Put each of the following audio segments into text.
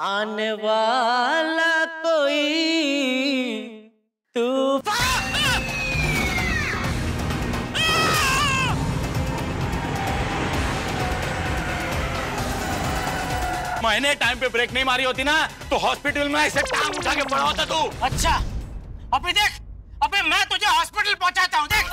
आने वाला कोई तूफान। मैंने टाइम पे ब्रेक नहीं मारी होती ना तो हॉस्पिटल में ऐसे टांग उठा के पड़ा होता तू। अच्छा अभी देख, अभी मैं तुझे हॉस्पिटल पहुंचाता हूँ। देख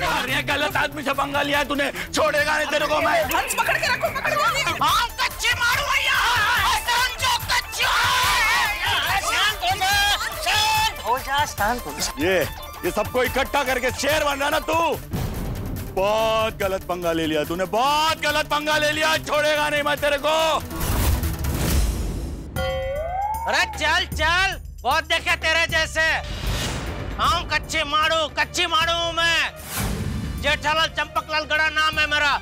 अरे गलत आदमी से पंगा लिया है तूने, छोड़ेगा नहीं तेरे को मैं। पकड़ के रखो, पकड़ के। हाँ कच्चे मारू भैया, समझो कच्चे। हो जा शांत। ये सबको इकट्ठा करके शेर बन रहा ना तू। बहुत गलत पंगा ले लिया तूने, बहुत गलत पंगा ले लिया। छोड़ेगा नहीं मैं तेरे को। अरे चल चल, बहुत देखे तेरे जैसे। हाँ कच्ची मारू मैं। जेठालाल चंपकलाल गड़ा नाम है मेरा।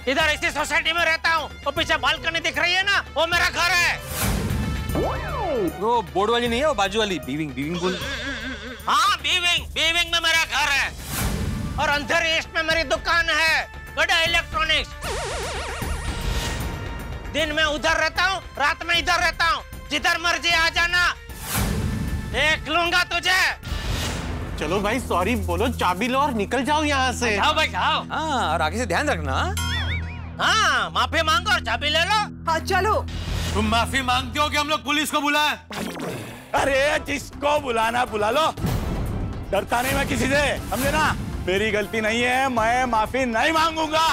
इधर इसी सोसाइटी में रहता हूँ। वो पीछे बालकनी दिख रही है ना, वो मेरा घर है। वो बोर्ड वाली नहीं है, वो बाजू वाली बीविंग बोल। हाँ बीविंग में मेरा घर है। और अंधेरी ईस्ट में मेरी दुकान है, गड़ा इलेक्ट्रॉनिक्स। दिन में उधर रहता हूँ, रात में इधर रहता हूँ। जिधर मर्जी आ जाना, देख लूंगा तुझे। चलो भाई सॉरी बोलो, चाबी लो और निकल जाओ यहाँ से। जाओ भाई जाओ। हाँ और आगे से ध्यान रखना। हाँ माफी मांगो और चाबी ले लो। हाँ चलो। तुम माफी मांगते हो कि हम लोग पुलिस को बुलाएं? अरे जिसको बुलाना बुला लो, डरता नहीं मैं किसी से, समझे ना। मेरी गलती नहीं है, मैं माफी नहीं मांगूंगा।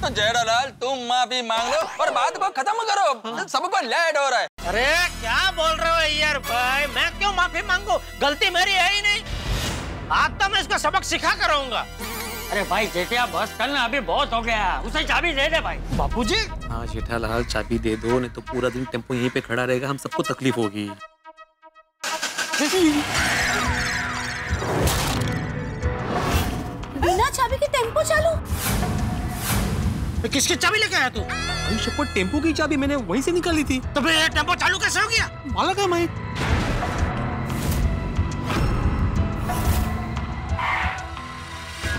तो जेठालाल तुम माफी मांग लो और बात को खत्म करो, सबको लेट हो रहा है। अरे क्या बोल रहे हो यार भाई, मैं क्यों माफी मांगू? गलती मेरी है ही नहीं। आज तो मैं इसको सबक सिखा कर रहूंगा। अरे भाई जेठिया बस कर ना, अभी बहुत हो गया। उसे चाबी दे दे भाई। बापूजी। हाँ जेठालाल चाबी दे दो, नहीं तो पूरा दिन टेम्पो यहीं पे खड़ा रहेगा, हम सबको तकलीफ होगी। बिना चाबी के टेम्पो चालू? किसकी चाबी लेके आया तू? शपथ टेम्पो की चाबी मैंने वहीं से निकाली थी। तो फिर ये टेम्पो चालू कैसे हो गया? मालूम है मैं।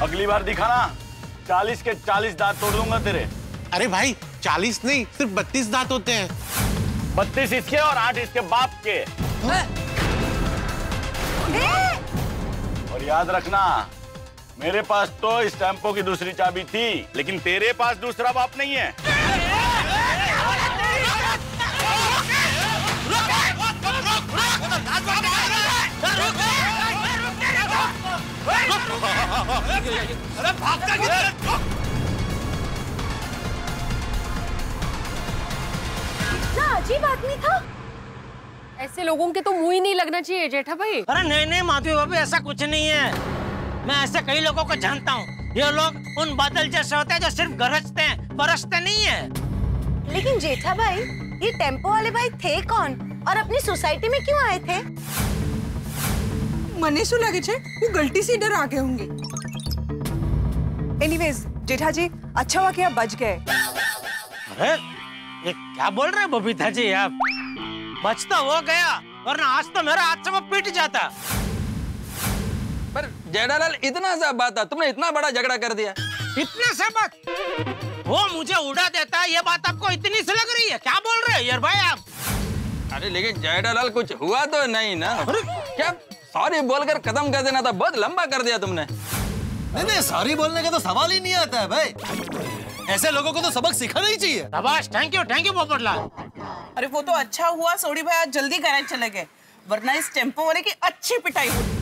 अगली बार दिखाना, 40 के 40 दांत तोड़ दूंगा तेरे। अरे भाई 40 नहीं, सिर्फ 32 दांत होते हैं। 32 इसके और 8 इसके बाप के। और याद रखना, मेरे पास तो इस टेम्पो की दूसरी चाबी थी, लेकिन तेरे पास दूसरा बाप नहीं है। अरे भागता किधर? क्या अजीब आदमी था। ऐसे लोगों के तो मुंह ही नहीं लगना चाहिए जेठा भाई। अरे नहीं माधवी भाभी, ऐसा कुछ नहीं है। मैं ऐसे कई लोगों को जानता हूँ। ये लोग उन बादल जैसे होते हैं जो सिर्फ गरजते हैं, बरसते नहीं है। लेकिन जेठा भाई, ये टेम्पो वाले भाई थे कौन और अपनी सोसाइटी में क्यों आए थे? મને શું લાગે છે હું ગલતી से इधर आ गए होंगे। एनीवेज जेठा जी, अच्छा हुआ कि आप बच गए। अरे ये क्या बोल रहे हैं बबीता जी आप? बच तो हो गया, वरना आज तो मेरा हाथ से वो पीट जाता। पर जेठालाल इतना सा बात था, तुमने इतना बड़ा झगड़ा कर दिया। इतना सा बात वो मुझे उड़ा देता है, ये बात आपको इतनी सी लग रही है? क्या बोल रहे हैं यार भाई आप? अरे लेकिन जेठालाल कुछ हुआ तो नहीं ना? क्या सॉरी बोलकर खत्म कर देना था? बहुत लंबा कर दिया तुमने। नहीं सॉरी बोलने का तो सवाल ही नहीं आता है भाई। ऐसे लोगों को तो सबक सिखाना ही चाहिए। शाबाश, थैंक यू पोपटलाल। अरे वो तो अच्छा हुआ सोडी भाई आज जल्दी घर चले गए, वरना इस टेम्पो वाले की अच्छी पिटाई होती।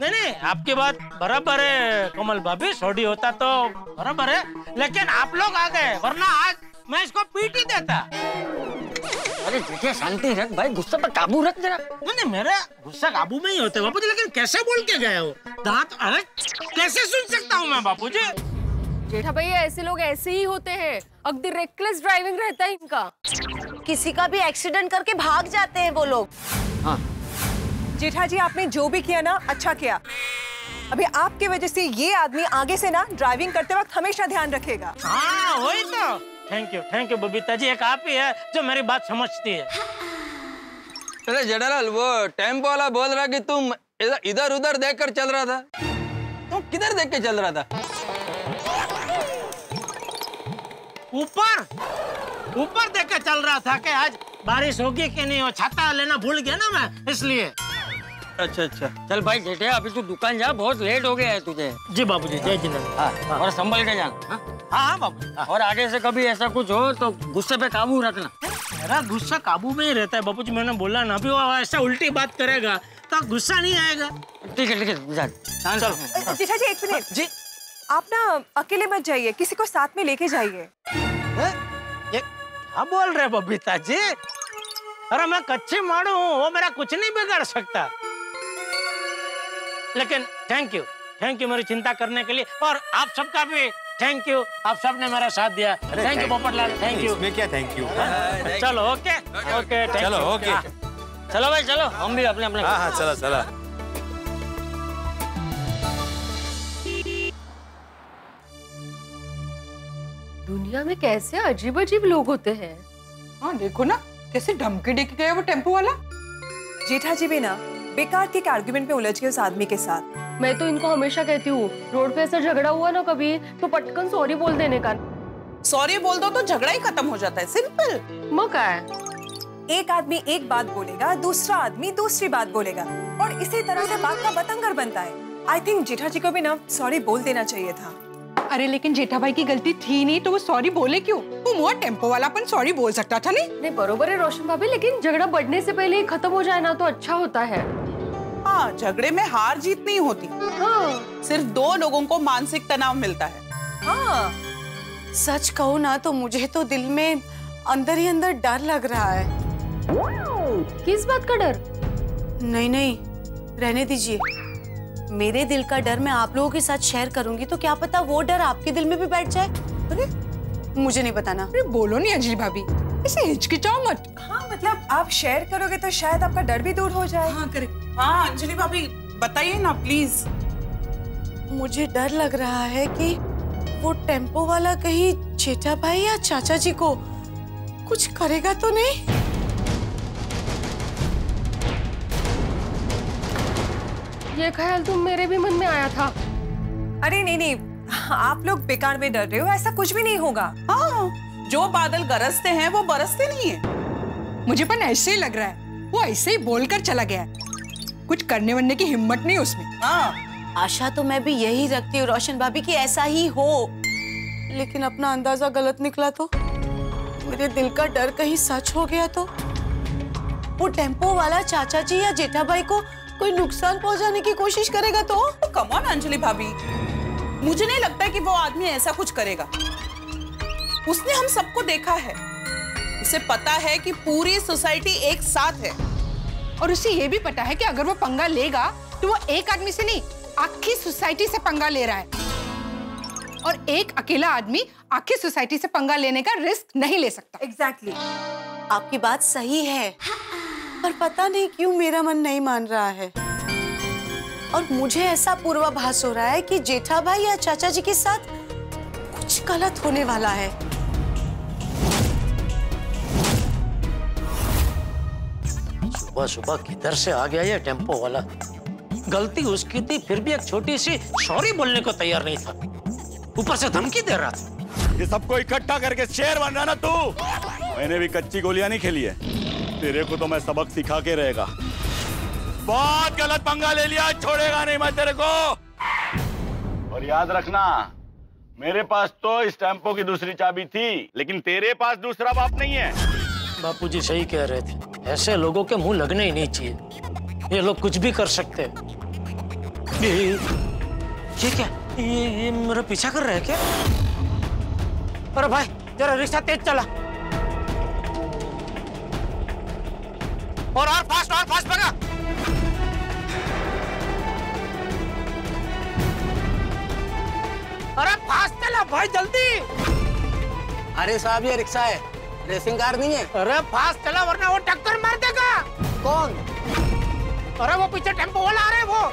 नहीं आपकी बात बराबर है कमल भाभी, सोडी होता तो बराबर है, लेकिन आप लोग आ गए, वरना आज मैं इसको पीट ही देता। अरे जेठे शांति रख भाई, गुस्सा पर काबू रख जरा। नहीं मेरा गुस्सा काबू में ही होता है बापूजी, लेकिन कैसे बोल के गए हो? दांत अरे कैसे सुन सकता हूँ मैं बापूजी? जेठा भैया ऐसे लोग ऐसे ही होते हैं, अगदी रेकलेस ड्राइविंग रहता है इनका। किसी का भी एक्सीडेंट करके भाग जाते हैं वो लोग। हाँ जेठा जी आपने जो भी किया ना अच्छा किया। अभी आपके वजह से ये आदमी आगे से ना ड्राइविंग करते वक्त हमेशा ध्यान रखेगा। हाँ वही तो। थैंक यू बबीता जी, एक आप ही है जो मेरी बात समझती है। अरे जेठालाल वो टेम्पो वाला बोल रहा कि तुम इधर उधर देखकर चल रहा था। किधर देख के चल रहा था? ऊपर ऊपर देख के चल रहा था कि आज बारिश होगी कि नहीं। हो छाता लेना भूल गया ना मैं, इसलिए। अच्छा अच्छा। चल भाई जेठा अभी तू दुकान जा, बहुत लेट हो गया है तुझे। जी बाबूजी, जय जिनेंद्र। और संभल के जाना। हाँ हाँ बाबू। और आगे से कभी ऐसा कुछ हो तो गुस्से पे काबू रखना। मेरा गुस्सा काबू में ही रहता है बाबूजी, मैंने बोला ना। अभी वो ऐसा उल्टी बात करेगा तो गुस्सा नहीं आएगा। ठीक है जा। चलो जेठा जी एक मिनट जी। आप ना अकेले मत जाइए, किसी को साथ में लेके जाइए। ये क्या बोल रहे बबीता जी? अरे मैं कच्ची मारू हूँ, वो मेरा कुछ नहीं बिगाड़ सकता। लेकिन थैंक यू मेरी चिंता करने के लिए, और आप सबका भी थैंक यू। आप सबने मेरा साथ दिया। Thank you Popatlal, thank you. इसमें क्या थैंक यू? चलो ओके ओके, चलो ओके। चलो भाई चलो, हम भी अपने अपने। हाँ चलो चलो। दुनिया में कैसे अजीब अजीब लोग होते हैं। हाँ देखो ना कैसे धमकी दे के गया वो टेम्पो वाला। जेठा जी भी ना बेकार के आर्गुमेंट में उलझ गए उस आदमी के साथ। मैं तो इनको हमेशा कहती हूँ, रोड पे ऐसा झगड़ा हुआ ना कभी तो पटकन सॉरी बोल देने का। सॉरी बोल दो तो झगड़ा ही खत्म हो जाता है, सिंपल। मौका है। एक आदमी एक बात बोलेगा, दूसरा आदमी दूसरी बात बोलेगा, और इसी तरह से बात का बतंगर बनता है। आई थिंक जेठा जी को भी ना सॉरी बोल देना चाहिए था। अरे लेकिन जेठा भाई की गलती थी नहीं तो वो सॉरी बोले क्यों? वो मुआ टेम्पो वाला अपन सॉरी बोल सकता था। नहीं बरोबर है रोशन भाभी, लेकिन झगड़ा बढ़ने से पहले ही खत्म हो जाए ना तो अच्छा होता है। हाँ, झगड़े में हार जीत नहीं होती। हाँ। सिर्फ दो लोगों को मानसिक तनाव मिलता है। हाँ सच कहूँ ना तो मुझे तो दिल में अंदर ही अंदर डर लग रहा है। किस बात का डर? नहीं रहने दीजिए। मेरे दिल का डर मैं आप लोगों के साथ शेयर करूंगी तो क्या पता वो डर आपके दिल में भी बैठ जाए। अरे मुझे नहीं बताना। अरे बोलो नहीं अंजलि भाभी, ऐसे हिचकिचाओ मत। हाँ मतलब आप शेयर करोगे तो शायद आपका डर भी दूर हो जाए। हाँ करेक्ट। हाँ अंजलि भाभी बताइए ना प्लीज। मुझे डर लग रहा है कि वो टेम्पो वाला कहीं जेठा भाई या चाचा जी को कुछ करेगा तो नहीं। ये ख्याल तो मेरे भी मन में आया था। अरे नहीं आप लोग बेकार में डर रहे हो, ऐसा कुछ भी नहीं होगा। हाँ, जो बादल गरजते हैं वो बरसते नहीं है। मुझे पर ऐसे ही लग रहा है, वो ऐसे ही बोलकर चला गया है। कुछ करने वरने की हिम्मत नहीं उसमें। हाँ आशा तो मैं भी यही रखती हूँ रोशन भाभी कि ऐसा ही हो, लेकिन अपना अंदाजा गलत निकला तो मेरे दिल का डर कहीं सच हो गया तो वो टेम्पो वाला चाचा जी या जेठा भाई को कोई नुकसान पहुंचाने की कोशिश करेगा तो कम ऑन अंजलि भाभी, मुझे नहीं लगता कि वो आदमी ऐसा कुछ करेगा। उसने हम सबको देखा है, उसे पता है कि पूरी सोसाइटी एक साथ है, और उसे ये भी पता है कि अगर वो पंगा लेगा तो वो एक आदमी से नहीं आखी सोसाइटी से पंगा ले रहा है, और एक अकेला आदमी आखी सोसाइटी से पंगा लेने का रिस्क नहीं ले सकता। एग्जैक्टली आपकी बात सही है, पर पता नहीं क्यों मेरा मन नहीं मान रहा है, और मुझे ऐसा पूर्वाभास हो रहा है कि जेठा भाई या चाचा जी के साथ कुछ गलत होने वाला है। सुबह सुबह किधर से आ गया ये टेम्पो वाला? गलती उसकी थी, फिर भी एक छोटी सी सॉरी बोलने को तैयार नहीं था, ऊपर से धमकी दे रहा था। ये सबको इकट्ठा करके शेर बन रहा ना तू। मैंने भी कच्ची गोलियां नहीं खेली है, तेरे को तो मैं सबक सिखा के रहेगा। बहुत गलत पंगा ले लिया, छोड़ेगा नहीं मैं तेरे को। और याद रखना, मेरे पास तो इस टेम्पो की दूसरी चाबी थी, लेकिन तेरे पास दूसरा बाप नहीं है। बापूजी सही कह रहे थे, ऐसे लोगों के मुंह लगने ही नहीं चाहिए। ये लोग कुछ भी कर सकते हैं। ये क्या? ये मेरा पीछा कर रहे हैं क्या? अरे भाई जरा रिक्शा तेज चला, और फास्ट भगा। अरे फास्ट चला भाई, जल्दी। अरे साहब ये रिक्शा है, रेसिंग कार नहीं है। अरे फास्ट चला वरना वो टक्कर मार देगा। कौन? अरे वो पीछे टेम्पो वाला आ रहे वो।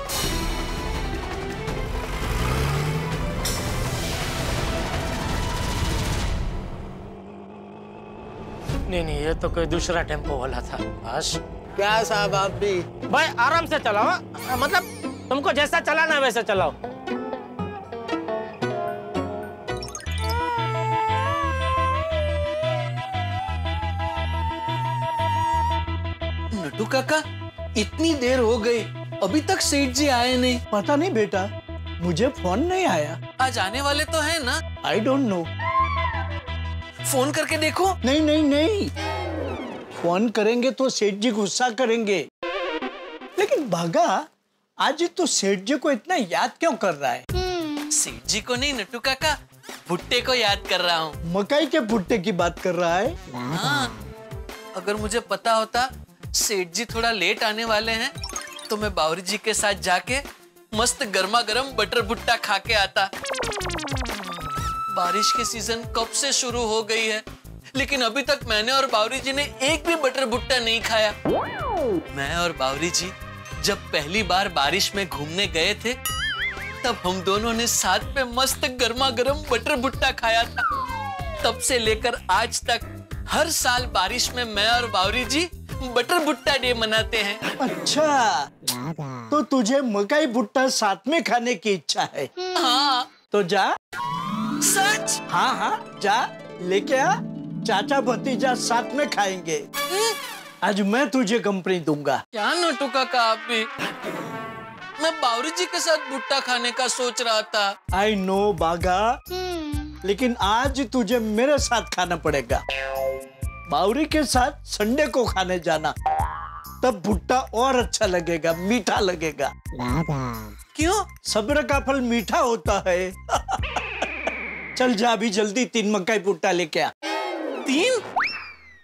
नहीं ये तो कोई दूसरा टेम्पो वाला था। बस क्या साहब आप भी भाई आराम से चलाओ, मतलब तुमको जैसा चलाना है वैसे चलाओ। नट्टू काका, इतनी देर हो गई, अभी तक सेठ जी आए नहीं। पता नहीं बेटा, मुझे फोन नहीं आया। आज आने वाले तो हैं ना? I don't know. फोन करके देखो। नहीं नहीं नहीं, फोन करेंगे तो सेठ जी गुस्सा करेंगे। लेकिन भागा, आज तो सेठ जी को इतना याद क्यों कर रहा है? सेठ जी को नहीं नट्टू काका, भुट्टे को याद कर रहा हूँ। मकई के भुट्टे की बात कर रहा है? हाँ, अगर मुझे पता होता सेठ जी थोड़ा लेट आने वाले हैं तो मैं बावरी जी के साथ जाके मस्त गर्मा गर्म बटर भुट्टा खा के आता। बारिश की सीजन कब से शुरू हो गई है, लेकिन अभी तक मैंने और बावरी जी ने एक भी बटर भुट्टा नहीं खाया। मैं और बावरी जी जब पहली बार बारिश में घूमने गए थे, तब हम दोनों ने साथ में मस्त गर्मा गर्म बटर भुट्टा खाया था। तब से लेकर आज तक हर साल बारिश में मैं और बावरी जी बटर भुट्टा डे मनाते हैं। अच्छा, तो तुझे मकई भुट्टा साथ में खाने की इच्छा है? हाँ। तो जा। सच? हाँ हाँ, जा लेके आ, चाचा भतीजा साथ में खाएंगे। आज मैं तुझे कंपनी दूंगा। क्या नट्टू काका आप भी? मैं बावरी जी के साथ भुट्टा खाने का सोच रहा था। आई नो बागा, लेकिन आज तुझे मेरे साथ खाना पड़ेगा। बावरी के साथ संडे को खाने जाना, तब भुट्टा और अच्छा लगेगा, मीठा लगेगा। क्यों? सब्र का फल मीठा होता है। चल जा अभी जल्दी 3 मकई भुट्टा लेके आ। 3?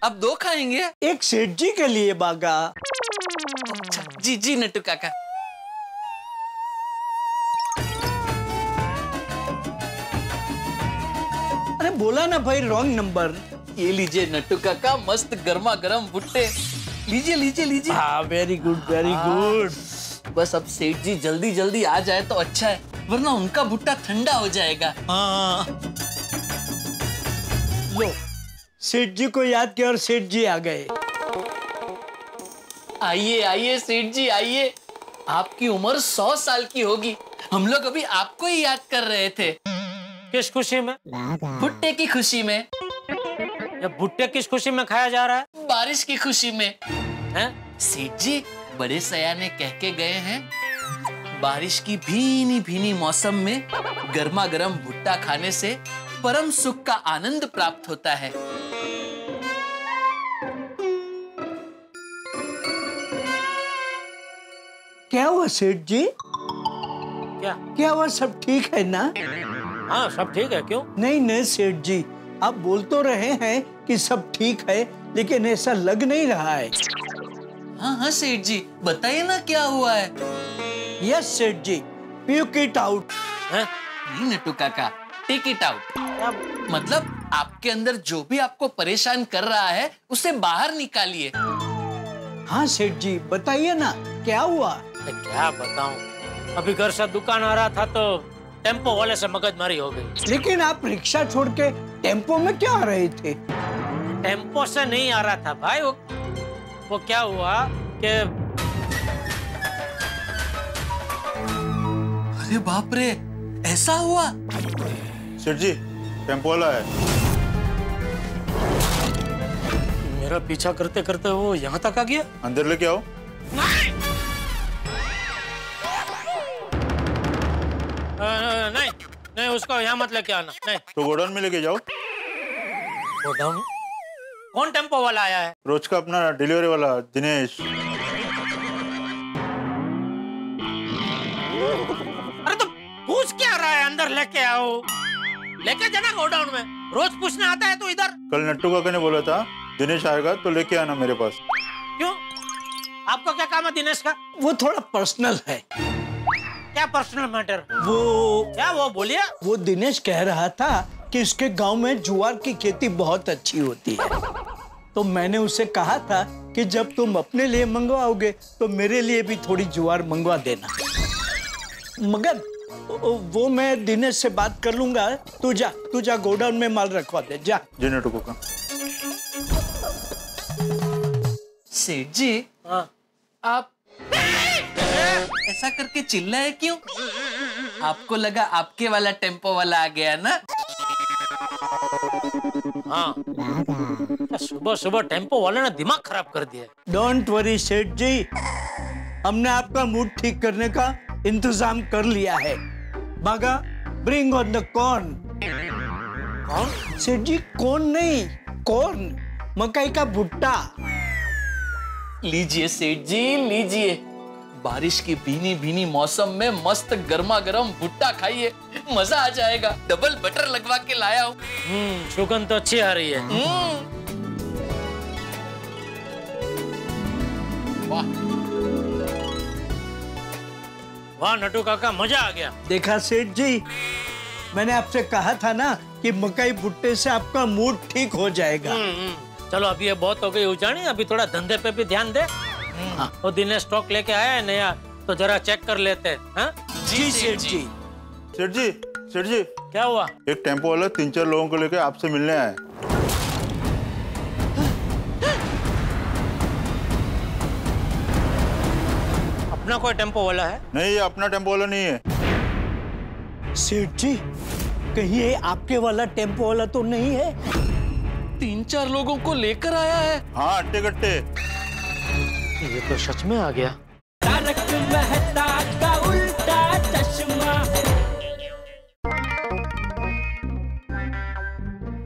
अब 2 खाएंगे? एक सेठ जी के लिए बागा। जी जी नट्टू काका। अरे बोला ना भाई, रॉन्ग नंबर। ये लीजिए नट्टू काका, मस्त गर्मा गर्म भुट्टे। लीजिए लीजिए लीजिए। हाँ, वेरी गुड वेरी गुड। बस अब सेठ जी जल्दी जल्दी आ जाए तो अच्छा है, वरना उनका भुट्टा ठंडा हो जाएगा। हाँ। लो, सेठ जी को याद किया और सेठ जी आ गए। आइए आइए सेठ जी आइए। आपकी उम्र 100 साल की होगी। हम लोग अभी आपको ही याद कर रहे थे। किस खुशी में? भुट्टे की खुशी में। ये भुट्टे किस खुशी में खाया जा रहा है? बारिश की खुशी में। हैं? सेठ जी बड़े सयाने कह के गए हैं, बारिश की भीनी भीनी मौसम में गर्मा गर्म भुट्टा खाने से परम सुख का आनंद प्राप्त होता है। क्या हुआ सेठ जी? क्या हुआ, सब ठीक है ना? हाँ सब ठीक है। क्यों? नहीं नहीं सेठ जी, आप बोल तो रहे हैं कि सब ठीक है, लेकिन ऐसा लग नहीं रहा है। हाँ हाँ सेठ जी, बताइए ना क्या हुआ है। यस सेठ जी, puke it out। नहीं नट्टू काका, टेक इट आउट। मतलब आपके अंदर जो भी आपको परेशान कर रहा है उसे बाहर निकालिए। हाँ सेठ जी, बताइए ना क्या हुआ। क्या बताऊं, अभी घर से दुकान आ रहा था तो टेम्पो वाले से मगजमारी हो गई। लेकिन आप रिक्शा छोड़ के टेम्पो में क्यों आ रहे थे? टेम्पो से नहीं आ रहा था भाई, वो क्या हुआ कि अरे बाप रे, ऐसा हुआ? सेठ जी, टेम्पो वाला है। मेरा पीछा करते करते वो यहाँ तक आ गया। अंदर लेके आओ। नहीं नहीं, उसको यहाँ मत लेके आना। नहीं तो गोडाउन में लेके जाओ। गोडाउन? कौन टेम्पो वाला आया है? रोज का अपना डिलीवरी वाला दिनेश। अरे तो पूछ क्या रहा है? अंदर लेके आओ, लेके जाना गोडाउन में। रोज पूछने आता है तो इधर। कल नट्टू काका ने बोला था दिनेश आएगा तो लेके आना मेरे पास। क्यों? आपको क्या काम है दिनेश का? वो थोड़ा पर्सनल है। क्या पर्सनल मैटर? वो बोलिए। वो दिनेश कह रहा था कि उसके गांव में ज्वार की खेती बहुत अच्छी होती है, तो मैंने उसे कहा था कि जब तुम अपने लिए मंगवाओगे तो मेरे लिए भी थोड़ी ज्वार मंगवा देना। मगर वो मैं दिनेश से बात कर लूंगा। तू जा गोडाउन में माल रखवा दे, जा। जी नट्टू काका। सेठ जी, हाँ। आप ऐसा करके चिल्लाए क्यों? आपको लगा आपके वाला टेम्पो वाला आ गया ना? हाँ, सुबह सुबह टेम्पो वाले ने दिमाग खराब कर दिया। डोंट वरी सेठ जी, हमने आपका मूड ठीक करने का इंतजाम कर लिया है। बागा, ब्रिंग ऑन द कॉर्न। कौन? सेठ जी, कॉर्न नहीं, कॉर्न, मकई का भुट्टा। लीजिए सेठ जी, लीजिए। बारिश की भीनी भीनी मौसम में मस्त गर्मा गर्म भुट्टा खाइए, मजा आ जाएगा। डबल बटर लगवा के लाया हूँ। सुगंध तो अच्छी आ रही है। वाह वाह नटू काका, मजा आ गया। देखा सेठ जी, मैंने आपसे कहा था ना कि मकई भुट्टे से आपका मूड ठीक हो जाएगा। चलो अभी ये बहुत हो गई उजानी, अभी थोड़ा धंधे पे भी ध्यान दे। वो दिनेश स्टॉक लेके आया है नया, तो जरा चेक कर लेते हैं। हाँ? जी सेठ जी। सेठ जी, सेठ जी, क्या हुआ? एक टेम्पो वाला 3-4 लोगों को लेके आपसे मिलने आए। अपना कोई टेम्पो वाला है? नहीं, ये अपना टेम्पो वाला नहीं है। सेठ जी, कहीं ये आपके वाला टेम्पो वाला तो नहीं है? 3-4 लोगों को लेकर आया है। हाँ, अट्टे कट्टे। ये तो सच में आ गया। तारक मेहता का उल्टा चश्मा।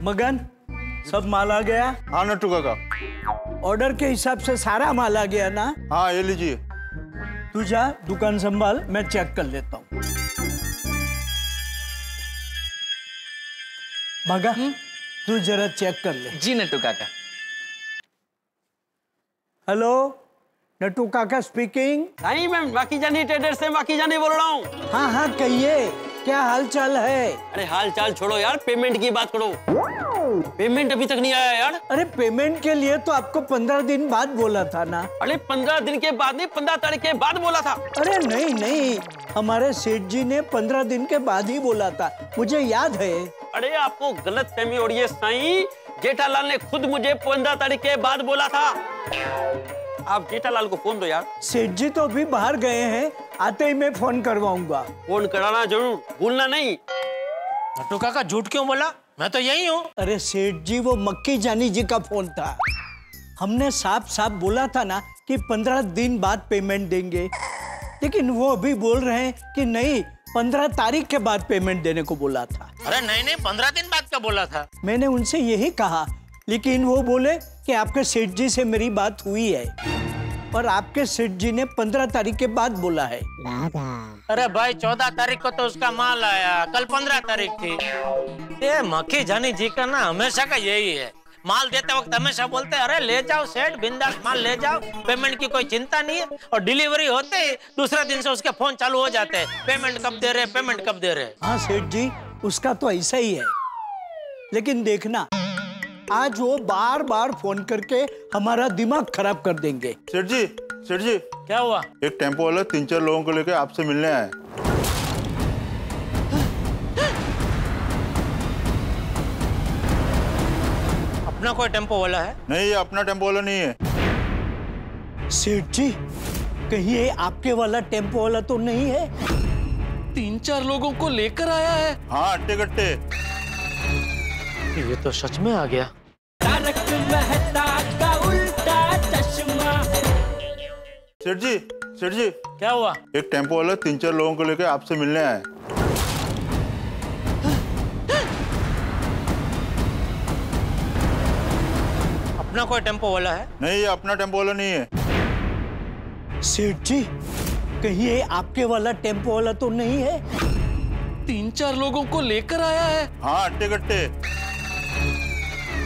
मगन, सब माल आ गया? हाँ नट्टू काका। ऑर्डर के हिसाब से सारा माल आ गया ना? हाँ, ये लीजिए। तू जा, दुकान संभाल, मैं चेक कर लेता हूँ। मगा, तू जरा चेक कर ले। जी नट्टू काका। हेलो, नट्टू काका स्पीकिंग। नहीं, मैं बाकी जानी ट्रेडर से बाकी जानी बोल रहा हूँ। हाँ हाँ, कहिए, क्या हाल चाल है? अरे हाल चाल छोड़ो यार, पेमेंट की बात करो। पेमेंट अभी तक नहीं आया यार। अरे पेमेंट के लिए तो आपको 15 दिन बाद बोला था ना। अरे 15 दिन के बाद नहीं, 15 तारीख के बाद बोला था। अरे नहीं नहीं, हमारे सेठ जी ने 15 दिन के बाद ही बोला था, मुझे याद है। अरे आपको गलत फहमी हो रही है साईं, जेठालाल ने खुद मुझे 15 तारीख के बाद बोला था। आप जेठालाल को फोन दो यार। सेठ जी तो अभी बाहर गए हैं, आते ही मैं फोन करवाऊंगा। फोन कराना जरूर, भूलना नहीं। नट्टू काका झूठ क्यों बोला? मैं तो यही हूँ। अरे सेठ जी, वो मक्की जानी जी का फोन था। हमने साफ साफ बोला था ना कि 15 दिन बाद पेमेंट देंगे, लेकिन वो अभी बोल रहे हैं कि नहीं, 15 तारीख के बाद पेमेंट देने को बोला था। अरे नहीं नहीं, 15 दिन बाद का बोला था। मैंने उनसे यही कहा, लेकिन वो बोले कि आपके सेठ जी से मेरी बात हुई है और आपके सेठ जी ने 15 तारीख के बाद बोला है। अरे भाई, 14 तारीख को तो उसका माल आया, कल 15 तारीख थी। ये मक्खी जानी जी का ना हमेशा का यही है, माल देते वक्त हमेशा बोलते हैं अरे ले जाओ सेठ, बिंदास माल ले जाओ, पेमेंट की कोई चिंता नहीं है। और डिलीवरी होते ही दूसरे दिन से उसके फोन चालू हो जाते हैं, पेमेंट कब दे रहे, पेमेंट कब दे रहे। हाँ सेठ जी, उसका तो ऐसा ही है, लेकिन देखना आज वो बार बार फोन करके हमारा दिमाग खराब कर देंगे। सेठ जी, सेठ जी, क्या हुआ? एक टेम्पो वाला 3-4 लोगों को लेके आपसे मिलने आए। अपना कोई टेम्पो वाला है? नहीं, ये अपना टेम्पो वाला नहीं है। सेठ जी, कहीं ये आपके वाला टेम्पो वाला तो नहीं है? 3-4 लोगों को लेकर आया है। हाँ, अट्टे कट्टे। ये तो सच में आ गया। तारक मेहता का उल्टा चश्मा। सेठ जी, सेठ जी, क्या हुआ? एक टेम्पो वाला 3-4 लोगों को लेके आपसे मिलने आए। अपना कोई टेम्पो वाला है? नहीं, ये अपना टेम्पो वाला नहीं है। सेठ जी, कहीं ये आपके वाला टेम्पो वाला तो नहीं है? 3-4 लोगों को लेकर आया है। हाँ, अट्टे कट्टे।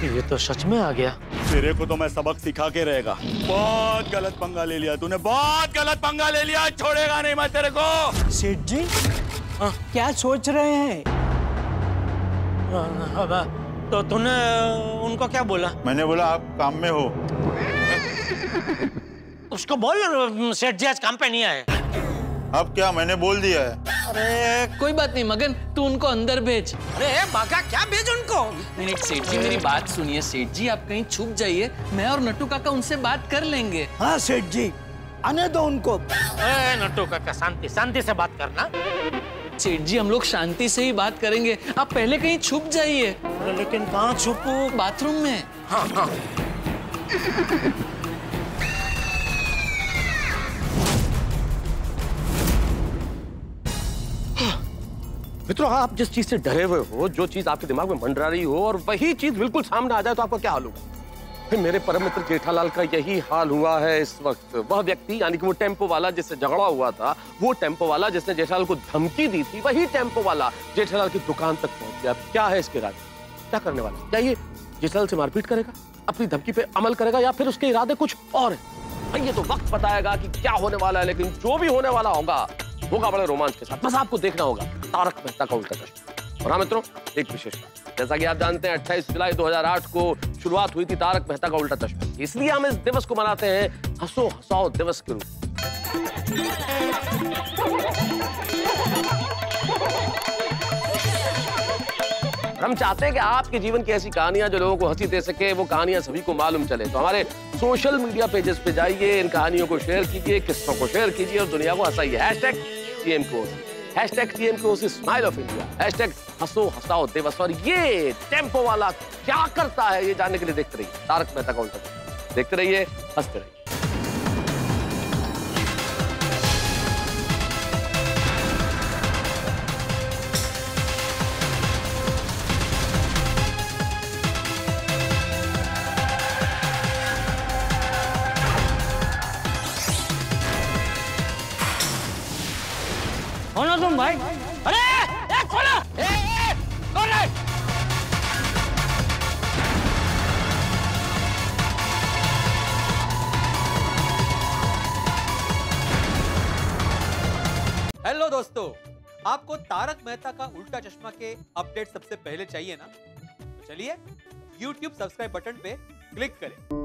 ये तो सच में आ गया। तेरे को तो मैं सबक सिखा के रहेगा। बहुत गलत पंगा ले लिया तूने, बहुत गलत पंगा ले लिया, छोड़ेगा नहीं मैं तेरे को। सेठ जी, क्या सोच रहे हैं? तो तूने उनको क्या बोला? मैंने बोला आप काम में हो। उसको बोल सेठ जी आज काम पे नहीं आए। अब क्या, मैंने बोल दिया है। अरे कोई बात नहीं मगन, तू उनको अंदर भेज। अरे बागा, क्या भेज उनको? नहीं सेठ जी, मेरी बात सुनिए सेठ जी, आप कहीं छुप जाइए, मैं और नट्टू काका उनसे बात कर लेंगे। हाँ सेठ जी, आने दो उनको। नट्टू काका, शांति शांति से बात करना। सेठ जी, हम लोग शांति से ही बात करेंगे। आप पहले कहीं छुप जाइए। लेकिन कहाँ छुपू? बाथरूम में। हाँ हाँ। मित्रों, आप जिस चीज से डरे हुए हो, जो चीज आपके दिमाग में मंडरा रही हो, और वही चीज बिल्कुल सामने आ जाए तो आपका क्या हाल होगा? फिर मेरे परम मित्र जेठालाल का यही हाल हुआ है इस वक्त। वह व्यक्ति यानी कि वो टेम्पो वाला जिससे झगड़ा हुआ था, वो टेम्पो वाला जिसने जेठालाल को धमकी दी थी, वही टेम्पो वाला जेठालाल की दुकान तक पहुंच गया। क्या है इसके इरादे? क्या करने वाला? क्या ये जेठालाल से मारपीट करेगा, अपनी धमकी पे अमल करेगा, या फिर उसके इरादे कुछ और है? ये तो वक्त बताएगा कि क्या होने वाला है, लेकिन जो भी होने वाला होगा बड़े रोमांच के साथ। बस आपको देखना होगा तारक मेहता का उल्टा चश्मा। और हाँ मित्रों, एक विशेष बात, जैसा कि आप जानते हैं 28 जुलाई 2008 को शुरुआत हुई थी तारक मेहता का उल्टा चश्मा। इसलिए हम इस दिवस को मनाते हैं हंसो हंसाओ दिवस के रूप में। हम चाहते हैं कि आपके जीवन की ऐसी कहानियां जो लोगों को हंसी दे सके, वो कहानियां सभी को मालूम चले। तो हमारे सोशल मीडिया पेजेस पे जाइए, इन कहानियों को शेयर कीजिए, किस्सों को शेयर कीजिए और दुनिया को हंसाइए। #TMKOC स्माइल ऑफ इंडिया, #हंसो हंसाओ दिवस। और ये टेम्पो वाला क्या करता है, ये जानने के लिए देखते रहिए तारक मेहता का उल्टा चश्मा। देखते रहिए, हंसते रहिए। खोलो तुम भाई। अरे खोलो! कौन है? हेलो दोस्तों, आपको तारक मेहता का उल्टा चश्मा के अपडेट सबसे पहले चाहिए ना? तो चलिए YouTube सब्सक्राइब बटन पे क्लिक करें।